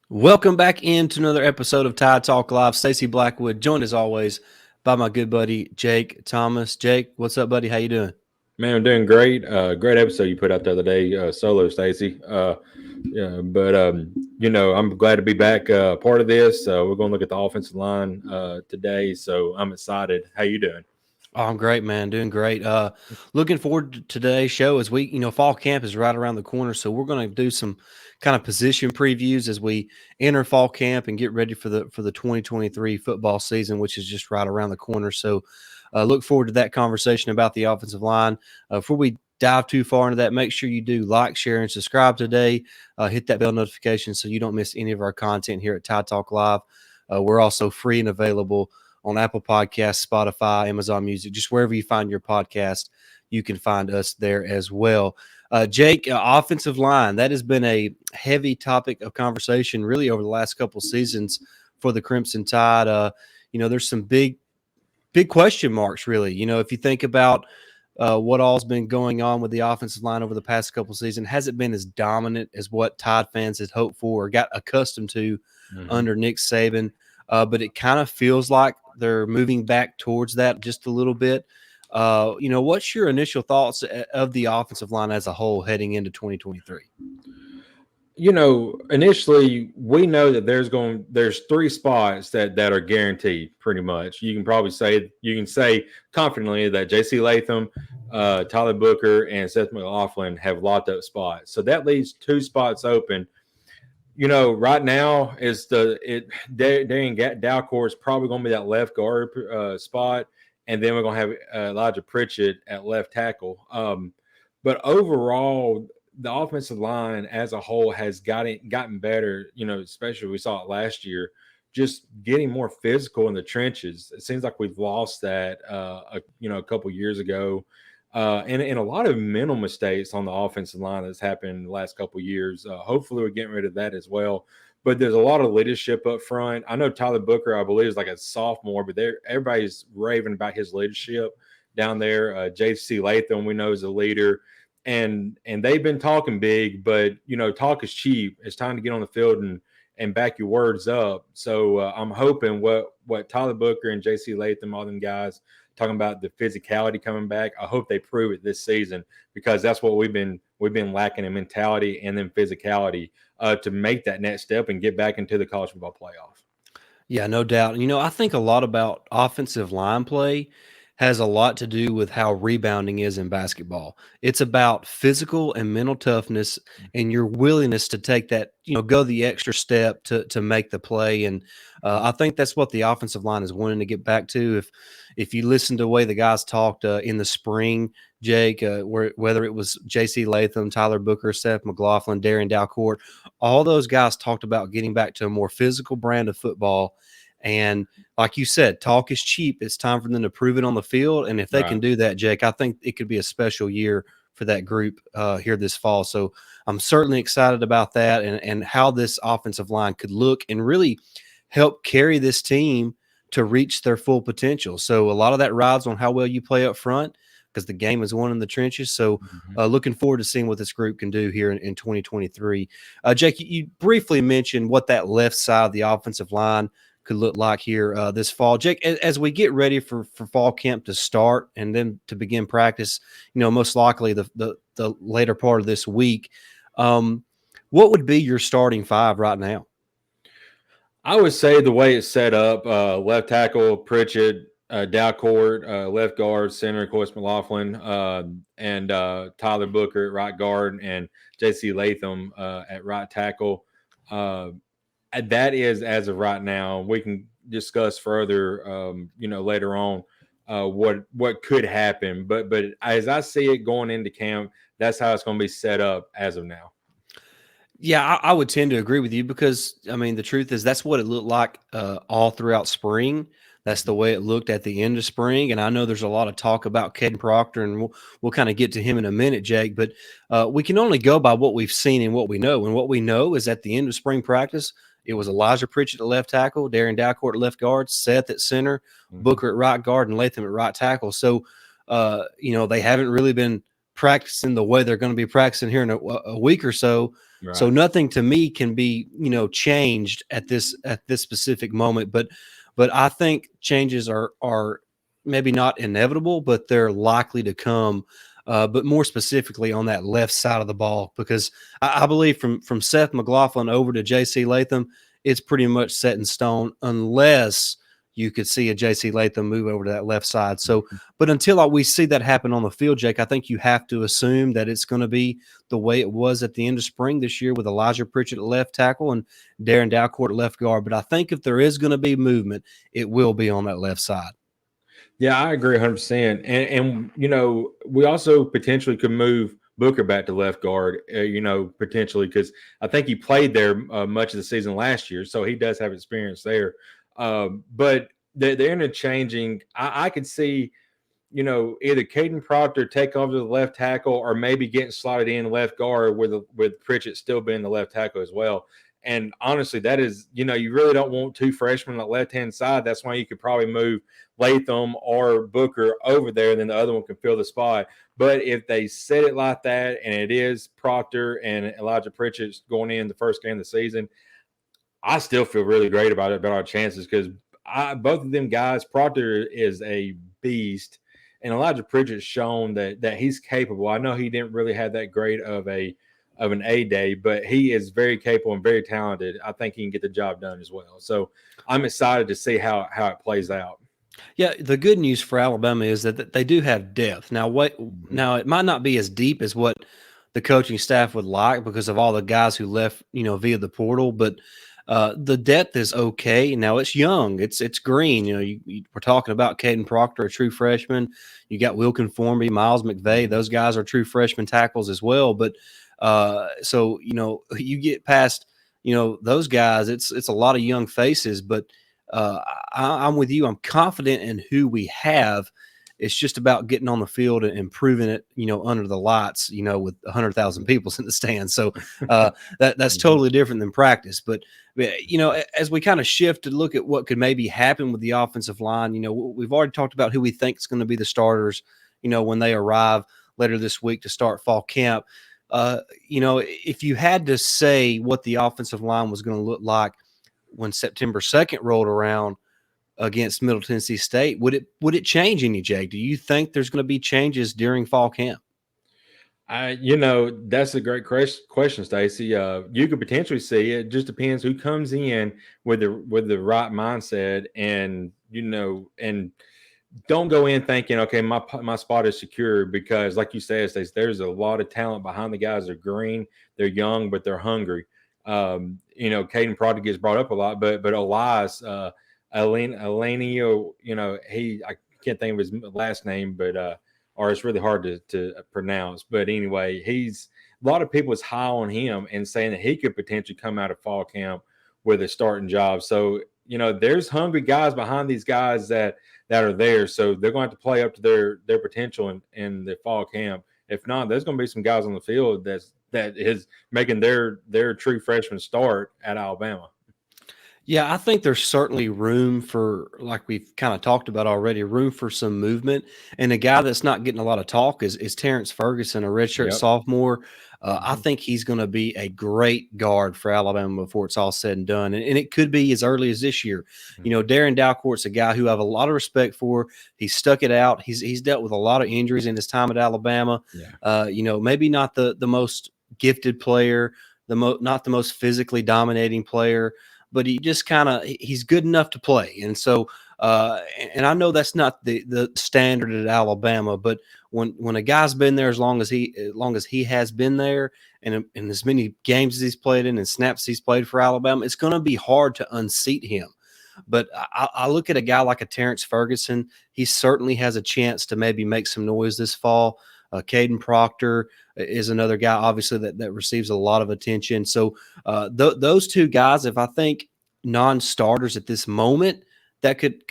Welcome back into another episode of Tide Talk Live. Stacey Blackwood, joined as always by my good buddy Jake Thomas. Jake, what's up, buddy? How you doing? Man, I'm doing great. Great episode you put out the other day, solo, Stacy. Yeah, but I'm glad to be back. Part of this, we're going to look at the offensive line today, so I'm excited. How you doing? Oh, I'm great, man. Doing great. Looking forward to today's show as fall camp is right around the corner. So we're going to do some kind of position previews as we enter fall camp and get ready for the 2023 football season, which is just right around the corner. So look forward to that conversation about the offensive line. Before we dive too far into that, make sure you do like, share, and subscribe today. Hit that bell notification so you don't miss any of our content here at Tide Talk Live. We're also free and available on Apple Podcasts, Spotify, Amazon Music, just wherever you find your podcast, you can find us there as well. Jake, offensive line, that has been a heavy topic of conversation really over the last couple seasons for the Crimson Tide. There's some big question marks, really. If you think about what all's been going on with the offensive line over the past couple seasons, hasn't been as dominant as what Tide fans had hoped for or got accustomed to Mm-hmm. under Nick Saban. But it kind of feels like they're moving back towards that just a little bit. What's your initial thoughts of the offensive line as a whole heading into 2023? Initially we know that there's three spots that are guaranteed pretty much. You can say confidently that JC Latham, Tyler Booker, and Seth McLaughlin have locked up spots. So that leaves two spots open. Right now is Darian Dalcourt is probably going to be that left guard spot, and then we're going to have Elijah Pritchett at left tackle. But overall, the offensive line as a whole has gotten better. Especially we saw it last year, just getting more physical in the trenches. It seems like we've lost that, a couple years ago. And a lot of mental mistakes on the offensive line that's happened in the last couple of years. Hopefully, we're getting rid of that as well. But there's a lot of leadership up front. I know Tyler Booker, I believe, is like a sophomore, but everybody's raving about his leadership down there. JC Latham, we know, is a leader, and they've been talking big, but talk is cheap. It's time to get on the field and back your words up. So I'm hoping what Tyler Booker and JC Latham, all them guys talking about the physicality coming back. I hope they prove it this season because that's what we've been lacking in mentality and then physicality to make that next step and get back into the college football playoff. Yeah, no doubt. I think a lot about offensive line play has a lot to do with how rebounding is in basketball. It's about physical and mental toughness and your willingness to take that, go the extra step to make the play. And I think that's what the offensive line is wanting to get back to. If you listen to the way the guys talked in the spring, Jake, whether it was J.C. Latham, Tyler Booker, Seth McLaughlin, Darren Dalcourt, all those guys talked about getting back to a more physical brand of football. And like you said, talk is cheap. It's time for them to prove it on the field. And if they Right. can do that, Jake, I think it could be a special year for that group here this fall. So I'm certainly excited about that and how this offensive line could look and really help carry this team to reach their full potential. So a lot of that rides on how well you play up front because the game is won in the trenches. So Mhm. looking forward to seeing what this group can do here in 2023. Jake, you briefly mentioned what that left side of the offensive line could look like here this fall. Jake, as we get ready for fall camp to start and then to begin practice, most likely the later part of this week, what would be your starting five right now? I would say the way it's set up, left tackle Pritchett, Dalcourt, left guard center, of course McLaughlin, and Tyler Booker at right guard, and J.C. Latham at right tackle. Uh, and that is as of right now. We can discuss further, later on, what could happen. But as I see it going into camp, that's how it's going to be set up as of now. Yeah, I would tend to agree with you because I mean the truth is that's what it looked like all throughout spring. That's the way it looked at the end of spring, and I know there's a lot of talk about Caden Proctor, and we'll kind of get to him in a minute, Jake. But we can only go by what we've seen and what we know. And what we know is at the end of spring practice, it was Elijah Pritchett at left tackle, Darren Dalcourt at left guard, Seth at center, Mm-hmm. Booker at right guard, and Latham at right tackle. So they haven't really been practicing the way they're going to be practicing here in a week or so. So Right. nothing to me can be, changed at this specific moment. But I think changes are maybe not inevitable, but they're likely to come. But more specifically on that left side of the ball, because I believe from Seth McLaughlin over to J.C. Latham, it's pretty much set in stone unless you could see a J.C. Latham move over to that left side. So, Mhm. but until we see that happen on the field, Jake, I think you have to assume that it's going to be the way it was at the end of spring this year with Elijah Pritchett at left tackle and Darren Dalcourt at left guard. But I think if there is going to be movement, it will be on that left side. Yeah, I agree 100%. And we also potentially could move Booker back to left guard, potentially because I think he played there much of the season last year, so he does have experience there. But they're interchanging. I could see either Caden Proctor take over the left tackle or maybe getting slotted in left guard with Pritchett still being the left tackle as well. And honestly, that is, you really don't want two freshmen on the left-hand side. That's why you could probably move Latham or Booker over there, and then the other one can fill the spot. But if they set it like that and it is Proctor and Elijah Pritchett going in the first game of the season, I still feel really great about it, about our chances, because both of them guys, Proctor is a beast, and Elijah Pritchett's shown that he's capable. I know he didn't really have that great of an A day, but he is very capable and very talented. I think he can get the job done as well. So I'm excited to see how it plays out. Yeah, the good news for Alabama is that they do have depth. Now, Mhm. now it might not be as deep as what the coaching staff would like because of all the guys who left, via the portal, but the depth is okay. Now it's young, it's green. We're talking about Caden Proctor, a true freshman. You got Wilkin Formby, Miles McVay; Mhm. those guys are true freshman tackles as well. But so you get past those guys, it's a lot of young faces, but I'm with you. I'm confident in who we have. It's just about getting on the field and proving it, under the lights, with 100,000 people in the stands. So that's Mhm. totally different than practice. But as we kind of shift to look at what could maybe happen with the offensive line, we've already talked about who we think is going to be the starters, when they arrive later this week to start fall camp. If you had to say what the offensive line was going to look like when September 2nd rolled around against Middle Tennessee State, would it change any, Jake? Do you think there's going to be changes during fall camp? That's a great question, Stacey. You could potentially see it. Just depends who comes in with the right mindset, and and don't go in thinking, okay, my spot is secure, because, like you said, Stacey, there's a lot of talent behind the guys. They're green, they're young, but they're hungry. Caden Proctor gets brought up a lot, but Elias, Elenio, I can't think of his last name, but or it's really hard to pronounce. But anyway, he's a lot of people is high on him and saying that he could potentially come out of fall camp with a starting job. So there's hungry guys behind these guys that are there. So they're going to have to play up to their potential in the fall camp. If not, there's going to be some guys on the field that is making their true freshman start at Alabama. Yeah, I think there's certainly room for, like we've kind of talked about already, room for some movement. And a guy that's not getting a lot of talk is Terrence Ferguson, a redshirt Yep. sophomore. I Hmm. think he's going to be a great guard for Alabama before it's all said and done. And it could be as early as this year. Hmm. Darren Dalcourt's a guy who I have a lot of respect for. He's stuck it out. He's dealt with a lot of injuries in his time at Alabama. Yeah. Maybe not the most gifted player, not the most physically dominating player, but he just he's good enough to play. And so and I know that's not the standard at Alabama, but when a guy's been there as long as he has been there, and as many games as he's played in and snaps he's played for Alabama, it's going to be hard to unseat him. But I look at a guy like a Terrence Ferguson. He certainly has a chance to maybe make some noise this fall. Caden Proctor is another guy, obviously, that receives a lot of attention. So those two guys, if I think non-starters at this moment, that could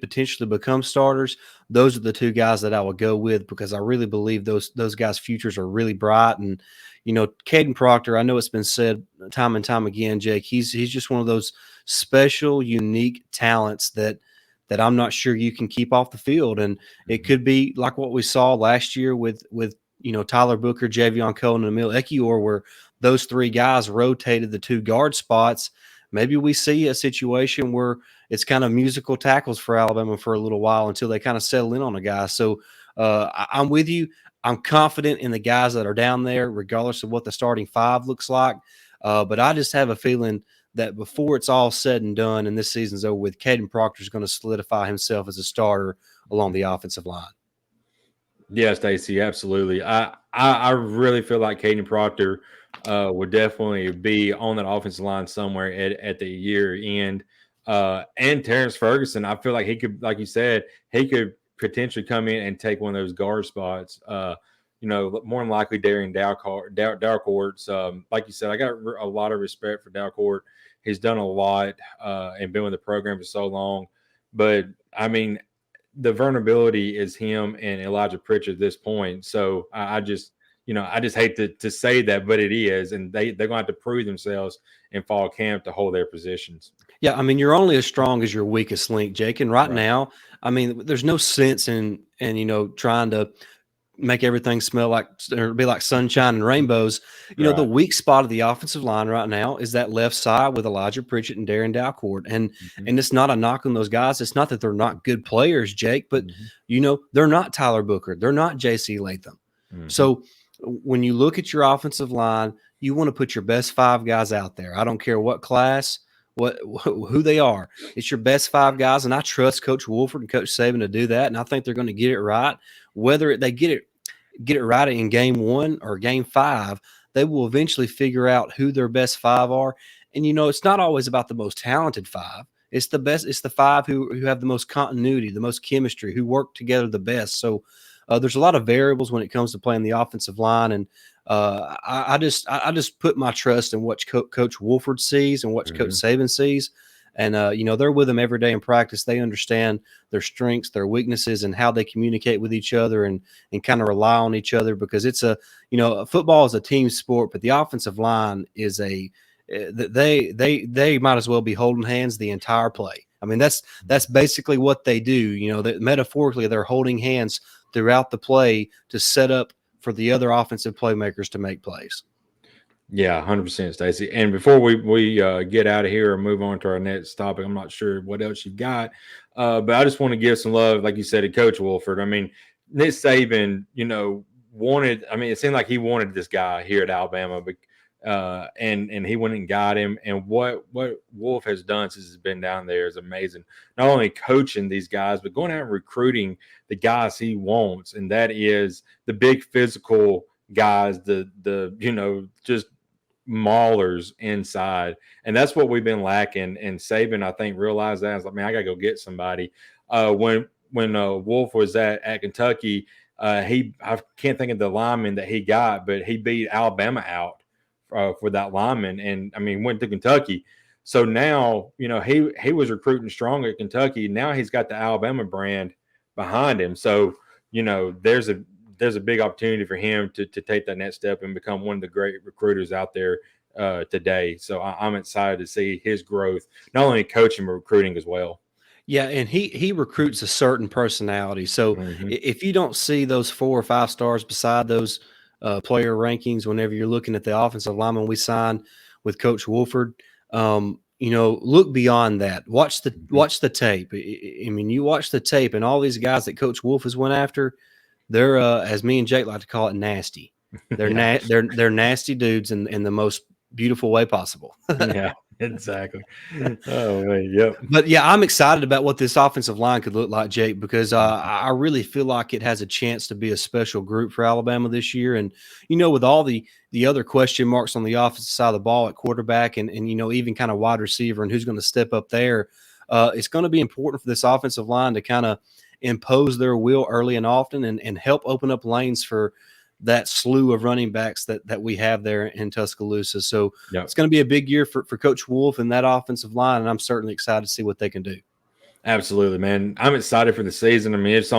potentially become starters. Those are the two guys that I would go with, because I really believe those guys' futures are really bright. And Caden Proctor, I know it's been said time and time again, Jake. He's just one of those special, unique talents that I'm not sure you can keep off the field. And it Hmm. could be like what we saw last year with Tyler Booker, Javion Cohen, and Emil Ekiyor, where those three guys rotated the two guard spots. Maybe we see a situation where it's kind of musical tackles for Alabama for a little while until they kind of settle in on a guy. So I'm with you. I'm confident in the guys that are down there, regardless of what the starting five looks like. But I just have a feeling that before it's all said and done and this season's over with, Caden Proctor is going to solidify himself as a starter along the offensive line. Yeah, Stacey, absolutely. I really feel like Caden Proctor would definitely be on that offensive line somewhere at the year end. And Terrence Ferguson, I feel like he could, like you said, he could potentially come in and take one of those guard spots. More than likely Darian Dalcourt. Like you said, I got a lot of respect for Dalcourt. He's done a lot and been with the program for so long. But I mean, the vulnerability is him and Elijah Pritchard at this point. So I just hate to say that, but it is, and they're going to have to prove themselves in fall camp to hold their positions. Yeah, I mean, you're only as strong as your weakest link, Jake. And right Right. now, I mean, there's no sense in trying to make everything smell like or be like sunshine and rainbows. The Right. weak spot of the offensive line right now is that left side with Elijah Pritchett and Darren Dalcourt. And Mm-hmm. and it's not a knock on those guys. It's not that they're not good players, Jake, but they're not Tyler Booker. They're not JC Latham. Mm-hmm. So when you look at your offensive line, you want to put your best five guys out there. I don't care what class, who they are. It's your best five guys, and I trust Coach Wolford and Coach Saban to do that. And I think they're going to get it right. Whether they get it right in game 1 or game 5, they will eventually figure out who their best five are. And it's not always about the most talented five. It's the best. It's the five who have the most continuity, the most chemistry, who work together the best. So there's a lot of variables when it comes to playing the offensive line, and I just put my trust in what Coach Wolford sees and what Coach Mm-hmm. Saban sees. And they're with them every day in practice. They understand their strengths, their weaknesses, and how they communicate with each other and kind of rely on each other, because it's football is a team sport, but the offensive line is they might as well be holding hands the entire play. I mean, that's basically what they do. That metaphorically they're holding hands throughout the play to set up for the other offensive playmakers to make plays. Yeah, 100%, Stacey. And before we get out of here or move on to our next topic, I'm not sure what else you've got, but I just want to give some love, like you said, to Coach Wolford. I mean, Nick Saban, wanted. I mean, it seemed like he wanted this guy here at Alabama, but and he went and got him. And what Wolf has done since he's been down there is amazing. Not only coaching these guys, but going out and recruiting the guys he wants, and that is the big physical guys, the just maulers inside, and that's what we've been lacking. And Saban, I think, realized that. I was like, man, I gotta go get somebody. When Wolf was at Kentucky, I can't think of the lineman that he got, but he beat Alabama out for that lineman, and I mean went to Kentucky. So now he was recruiting strong at Kentucky. Now he's got the Alabama brand behind him. So there's a big opportunity for him to take that next step and become one of the great recruiters out there today. So I'm excited to see his growth, not only coaching but recruiting as well. Yeah, and he recruits a certain personality. So Mm-hmm. if you don't see those 4 or 5 stars beside those player rankings whenever you're looking at the offensive lineman we signed with Coach Wolford, look beyond that. Watch the tape. I mean, you watch the tape, and all these guys that Coach Wolf has went after, they're as me and Jake like to call it, nasty. They're Yeah. they're nasty dudes in the most beautiful way possible. Yeah, exactly. Oh man, yep. But yeah, I'm excited about what this offensive line could look like, Jake, because I really feel like it has a chance to be a special group for Alabama this year. And with all the other question marks on the offensive side of the ball at quarterback, and even kind of wide receiver and who's going to step up there, it's going to be important for this offensive line to kind of impose their will early and often, and help open up lanes for that slew of running backs that we have there in Tuscaloosa. So Yep. it's going to be a big year for Coach Wolf and that offensive line, and I'm certainly excited to see what they can do. Absolutely, man. I'm excited for the season. I mean, it's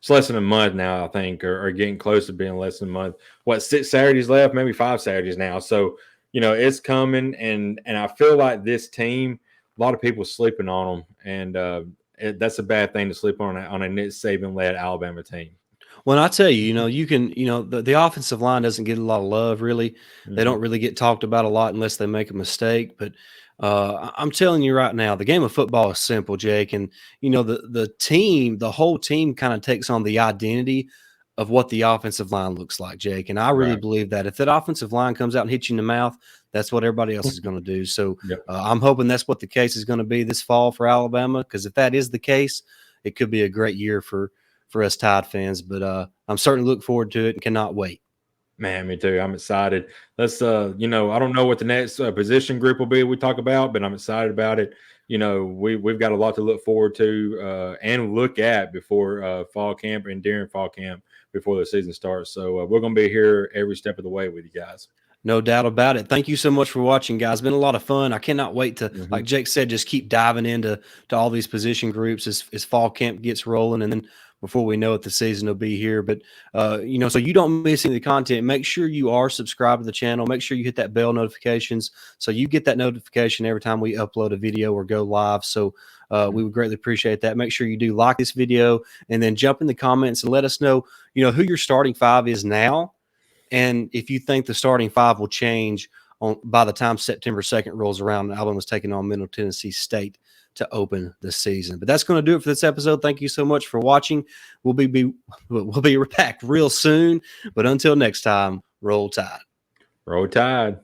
less than a month now, I think, or getting close to being less than a month. What, 6 Saturdays left? Maybe 5 Saturdays now. So, it's coming, and I feel like this team, a lot of people sleeping on them, and that's a bad thing to sleep on a Nick Saban led Alabama team. Well, I tell you, you can, the offensive line doesn't get a lot of love, really. They Mhm. don't really get talked about a lot unless they make a mistake. But I'm telling you right now, the game of football is simple, Jake. And, the whole team kind of takes on the identity of what the offensive line looks like, Jake. And I really Right. believe that if that offensive line comes out and hits you in the mouth, that's what everybody else is going to do. So Yep. I'm hoping that's what the case is going to be this fall for Alabama, because if that is the case, it could be a great year for us Tide fans. But I'm certainly looking forward to it and cannot wait. Man, me too. I'm excited. Let's I don't know what the next position group will be we talk about, but I'm excited about it. We've got a lot to look forward to and look at before fall camp and during fall camp before the season starts. So we're going to be here every step of the way with you guys. No doubt about it. Thank you so much for watching, guys. It's been a lot of fun. I cannot wait to, Hmm. like Jake said, just keep diving into all these position groups as fall camp gets rolling, and then before we know it, the season will be here. But so you don't miss any of the content. Make sure you are subscribed to the channel. Make sure you hit that bell notifications so you get that notification every time we upload a video or go live. So we would greatly appreciate that. Make sure you do like this video and then jump in the comments and let us know, who your starting five is now, and if you think the starting five will change by the time September 2nd rolls around, Alabama's taking on Middle Tennessee State to open the season. But that's going to do it for this episode. Thank you so much for watching. We'll be back real soon. But until next time, roll tide. Roll Tide.